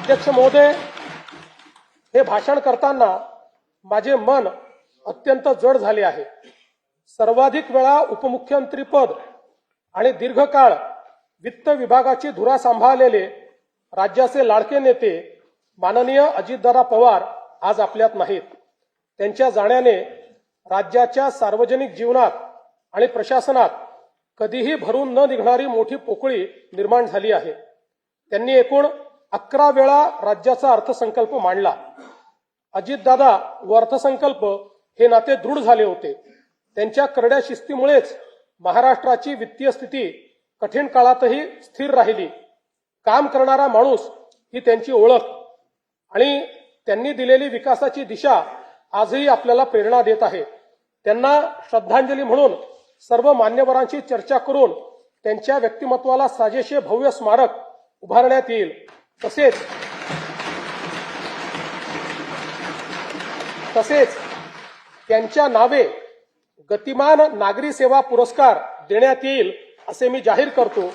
अध्यक्ष महोदय, हे भाषण करताना माझे मन अत्यंत जड झाले आहे। सर्वाधिक वेळा उपमुख्यमंत्रीपद आणि दीर्घकाळ वित्त विभागाची धुरा सांभाळलेले राज्याचे लाडके नेते माननीय अजितदादा पवार आज आपल्यात नाहीत। त्यांच्या जाण्याने राज्याच्या सार्वजनिक जीवनात आणि प्रशासनात कधीही भरून न निघणारी मोठी पोकळी निर्माण झाली आहे। त्यांनी एकूण 11 वेळा राज्याचा अर्थसंकल्प मांडला। अजितदादा व अर्थसंकल्प हे नाते दृढ झाले होते। त्यांच्या करड्या शिस्तीमुळेच महाराष्ट्राची वित्तीय स्थिती कठीण काळातही स्थिर राहिली। काम करणारा माणूस ही त्यांची ओळख आणि त्यांनी दिलेली विकासाची दिशा आजही आपल्याला प्रेरणा देत आहे। त्यांना श्रद्धांजली म्हणून सर्व मान्यवरांची चर्चा करून त्यांच्या व्यक्तिमत्वाला साजेसे भव्य स्मारक उभारण्यात येईल। तसेच त्यांच्या नावे गतिमान नागरी सेवा पुरस्कार देण्यात येईल असे मी जाहीर करतो।